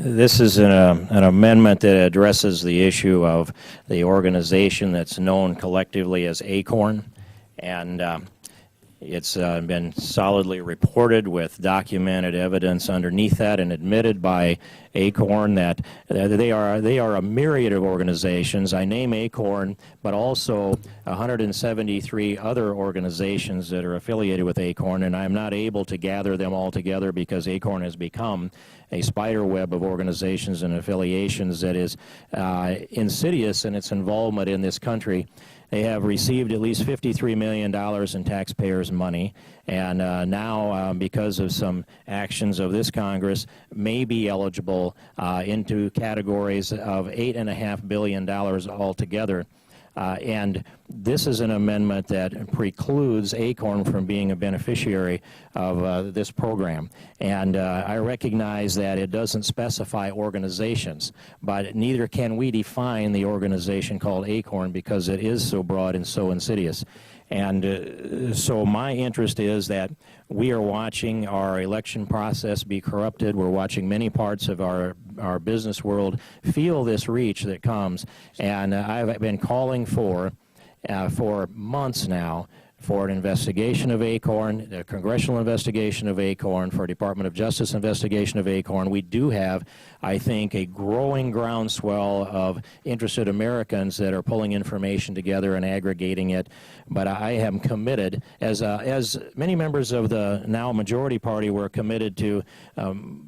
This is an amendment that addresses the issue of the organization that's known collectively as ACORN, and it's been solidly reported with documented evidence underneath that and admitted by ACORN that they are a myriad of organizations. I name ACORN, but also 173 other organizations that are affiliated with ACORN, and I'm not able to gather them all together because ACORN has become a spider web of organizations and affiliations that is insidious in its involvement in this country. They have received at least $53 million in taxpayers' money, and now, because of some actions of this Congress, may be eligible into categories of $8.5 billion altogether. And this is an amendment that precludes ACORN from being a beneficiary of this program. And I recognize that it doesn't specify organizations, but neither can we define the organization called ACORN because it is so broad and so insidious. And so my interest is that we are watching our election process be corrupted. We're watching many parts of our business world feel this reach that comes. And I've been calling for months now for an investigation of ACORN, a congressional investigation of ACORN, for a Department of Justice investigation of ACORN. We do have, I think, a growing groundswell of interested Americans that are pulling information together and aggregating it. But I am committed, as many members of the now majority party were committed to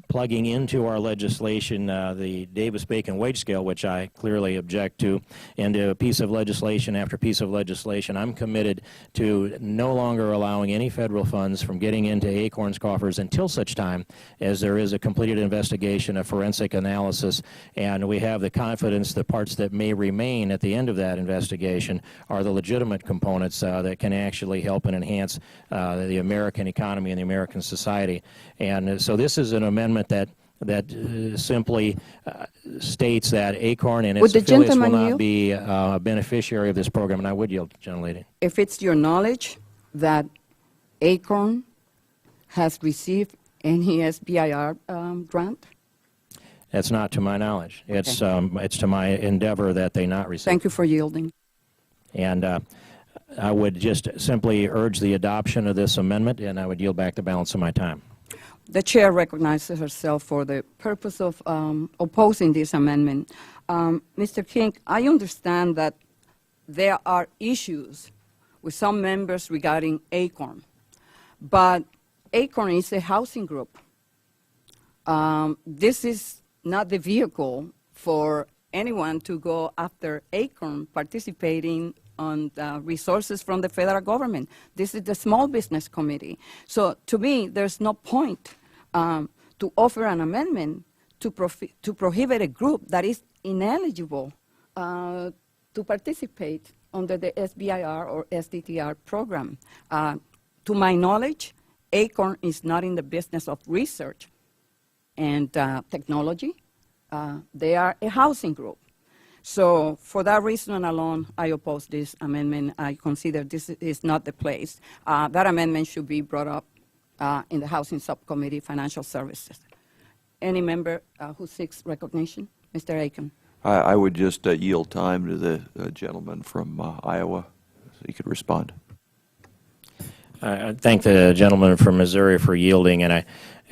plugging into our legislation the Davis-Bacon wage scale, which I clearly object to, into piece of legislation after piece of legislation. I'm committed to no longer allowing any federal funds from getting into ACORN's coffers until such time as there is a completed investigation, a forensic analysis, and we have the confidence the parts that may remain at the end of that investigation are the legitimate components that can actually help and enhance the American economy and the American society. And so this is an amendment that simply states that ACORN and its affiliates will not be a beneficiary of this program. And I would yield, gentlelady. If it's your knowledge that ACORN has received any SBIR grant? That's not to my knowledge. Okay. It's to my endeavor that they not receive. Thank you for yielding. And I would just simply urge the adoption of this amendment, and I would yield back the balance of my time. The chair recognizes herself for the purpose of opposing this amendment. Mr. King, I understand that there are issues with some members regarding ACORN, but ACORN is a housing group. This is not the vehicle for anyone to go after ACORN participating on the resources from the federal government. This is the Small Business Committee. So to me, there's no point to offer an amendment to prohibit a group that is ineligible to participate under the SBIR or SDTR program. To my knowledge, ACORN is not in the business of research and technology. They are a housing group. So for that reason alone, I oppose this amendment. I consider this is not the place. That amendment should be brought up in the Housing Subcommittee, Financial Services. Any member who seeks recognition? Mr. Aiken. I would just yield time to the gentleman from Iowa so he could respond. I thank the gentleman from Missouri for yielding, and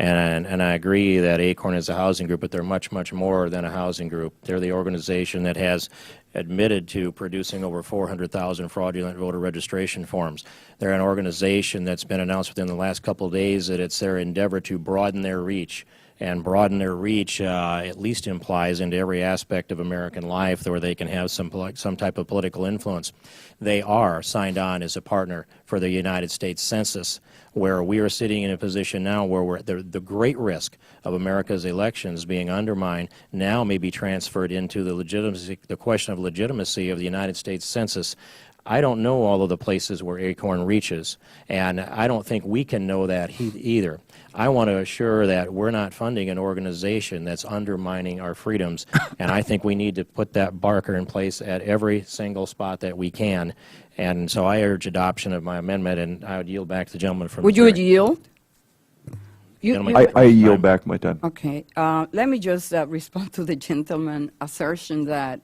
I agree that ACORN is a housing group, but they're much, much more than a housing group. They're the organization that has admitted to producing over 400,000 fraudulent voter registration forms. They're an organization that's been announced within the last couple of days that it's their endeavor to broaden their reach. And broaden their reach at least implies into every aspect of American life where they can have some type of political influence. They are signed on as a partner for the United States Census, where we are sitting in a position now where we're the great risk of America's elections being undermined now may be transferred into the question of legitimacy of the United States Census. I don't know all of the places where ACORN reaches, and I don't think we can know that either. I want to assure that we're not funding an organization that's undermining our freedoms, and I think we need to put that barker in place at every single spot that we can. And so I urge adoption of my amendment, and I would yield back to the gentleman from Would you yield? Gentleman- I yield back my time. Okay, let me just respond to the gentleman's assertion that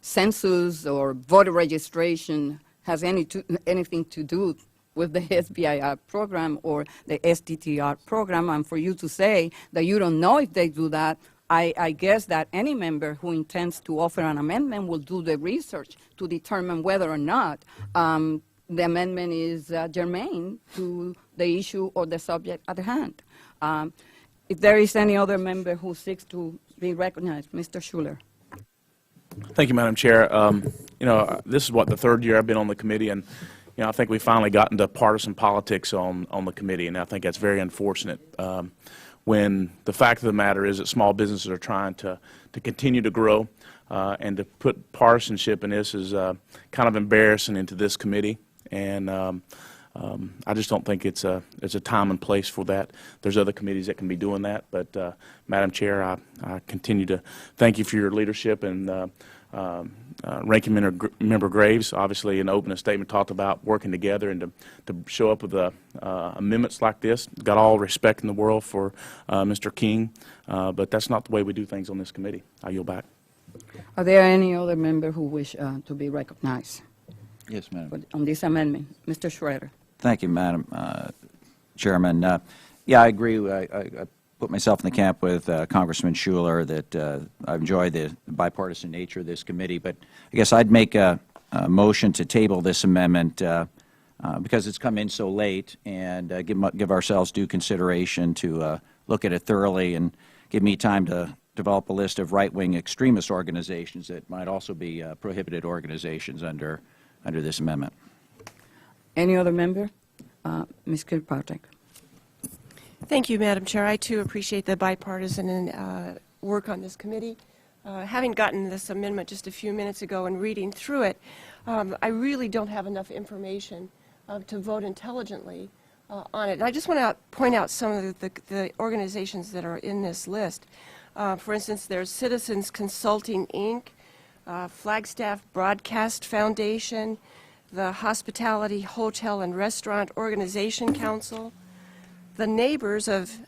census or voter registration has anything to do with the SBIR program or the STTR program, and for you to say that you don't know if they do that, I guess that any member who intends to offer an amendment will do the research to determine whether or not the amendment is germane to the issue or the subject at hand. If there is any other member who seeks to be recognized, Mr. Schuler. Thank you, Madam Chair. This is the third year I've been on the committee, and I think we finally got into partisan politics on the committee, and I think that's very unfortunate. When the fact of the matter is that small businesses are trying to continue to grow, and to put partisanship in this is kind of embarrassing into this committee, and I just don't think it's a time and place for that. There's other committees that can be doing that, but Madam Chair, I continue to thank you for your leadership, and Ranking Member Graves, obviously in the opening statement, talked about working together and to show up with amendments like this. Got all respect in the world for Mr. King, but that's not the way we do things on this committee. I yield back. Are there any other member who wish to be recognized Yes, Madam. on this amendment? Mr. Schroeder. Thank you, Madam Chairman. Yeah, I agree. I put myself in the camp with Congressman Schuler that I enjoy the bipartisan nature of this committee, but I guess I'd make a motion to table this amendment because it's come in so late, and give ourselves due consideration to look at it thoroughly and give me time to develop a list of right-wing extremist organizations that might also be prohibited organizations under this amendment. Any other member? Ms. Kirkpatrick. Thank you, Madam Chair. I, too, appreciate the bipartisan work on this committee. Having gotten this amendment just a few minutes ago and reading through it, I really don't have enough information to vote intelligently on it. And I just want to point out some of the organizations that are in this list. For instance, there's Citizens Consulting, Inc., Flagstaff Broadcast Foundation, the Hospitality, Hotel, and Restaurant Organization Council, the Neighbors of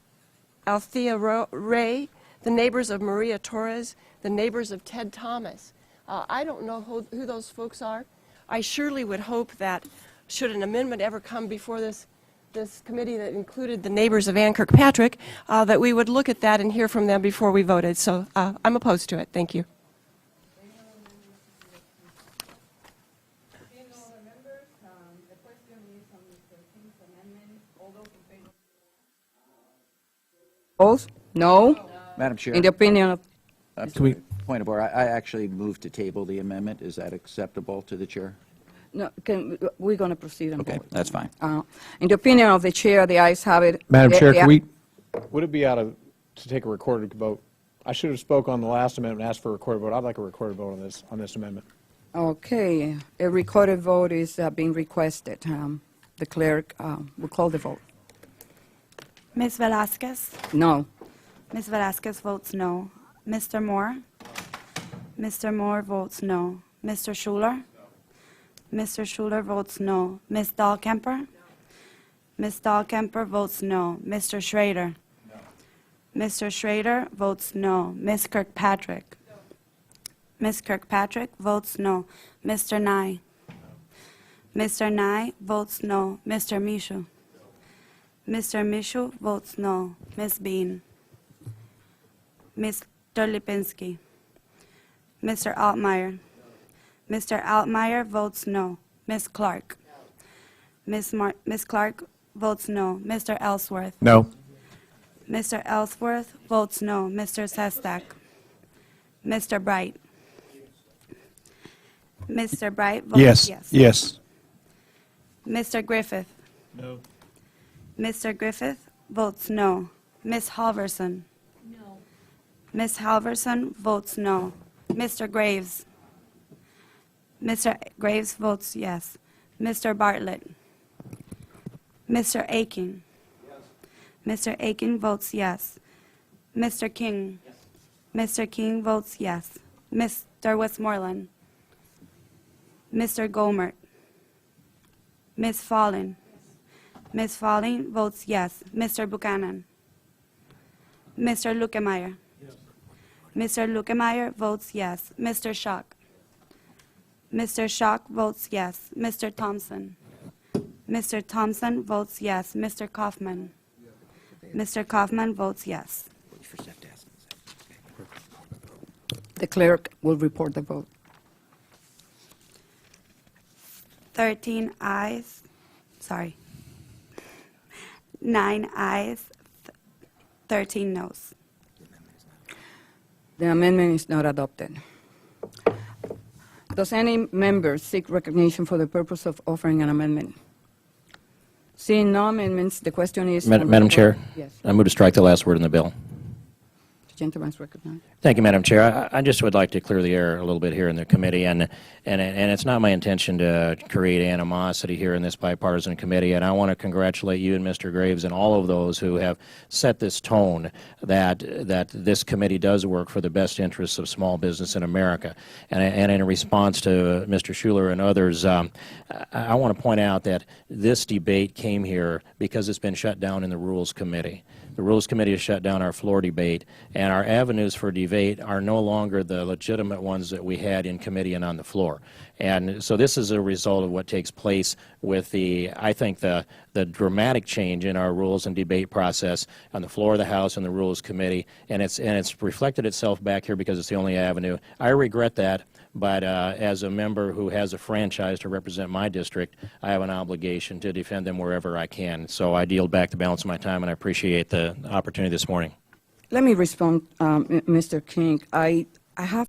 Althea Ray, the Neighbors of Maria Torres, the Neighbors of Ted Thomas. I don't know who those folks are. I surely would hope that should an amendment ever come before this committee that included the Neighbors of Ann Kirkpatrick, that we would look at that and hear from them before we voted. So I'm opposed to it. Thank you. Opposed? No? Madam Chair, In the opinion of, point of order, I actually moved to table the amendment. Is that acceptable to the chair? no, we're going to proceed and Okay, vote. that's fine. In the opinion of the chair, the ayes have it. Madam Chair, Yeah. would it be to take a recorded vote? I should have spoke on the last amendment and asked for a recorded vote. I'd like a recorded vote on this amendment. Okay, a recorded vote is being requested. The clerk will call the vote. Ms. Velasquez? No. Ms. Velasquez votes no. Mr. Moore? Mr. Moore votes no. Mr. Schuler? Mr. Schuler votes no. Ms. Dahlkemper? Ms. Dahlkemper votes no. Mr. Schrader? Mr. Schrader votes no. Ms. Kirkpatrick? Ms. Kirkpatrick votes no. Mr. Nye? Mr. Nye votes no. Mr. Mishu? Mr. Mishu votes no. Ms. Bean? Mr. Lipinski? Mr. Altmeyer? Mr. Altmeyer votes no. Ms. Clark? Ms. Clark votes no. Mr. Ellsworth? No. Mr. Ellsworth votes no. Mr. Sestak? Mr. Bright? Mr. Bright votes yes. Yes. Mr. Griffith? No. Mr. Griffith votes no. Ms. Halverson? No. Ms. Halverson votes no. Mr. Graves? Mr. Graves votes yes. Mr. Bartlett? Mr. Aiken? Mr. Aiken votes yes. Mr. King? Mr. King votes yes. Mr. Westmoreland? Mr. Gomert? Ms. Fallon? Ms. Falling votes yes. Mr. Buchanan? Mr. Lukemeyer? Mr. Lukemeyer votes yes. Mr. Schock? Mr. Schock votes yes. Mr. Thompson? Mr. Thompson votes yes. Mr. Kaufman? Mr. Kaufman votes yes. The clerk will report the vote. 13 ayes, 9 ayes, 13 noes. The amendment is not adopted. Does any member seek recognition for the purpose of offering an amendment? Seeing no amendments, the question is... Madam Chair? Yes, I move to strike the last word in the bill. the gentleman is recognized. Thank you, Madam Chair. I just would like to clear the air a little bit here in the committee, and it's not my intention to create animosity here in this bipartisan committee, and I want to congratulate you and Mr. Graves and all of those who have set this tone that this committee does work for the best interests of small business in America. And in response to Mr. Schuler and others, I want to point out that this debate came here because it's been shut down in the Rules Committee. The Rules Committee has shut down our floor debate, and our avenues for debate are no longer the legitimate ones that we had in committee and on the floor. And so this is a result of what takes place with I think the dramatic change in our rules and debate process on the floor of the House and the Rules Committee, and it's reflected itself back here because it's the only avenue. I regret that. But as a member who has a franchise to represent my district, I have an obligation to defend them wherever I can. So I yield back the balance of my time, and I appreciate the opportunity this morning. Let me respond, Mr. King. I have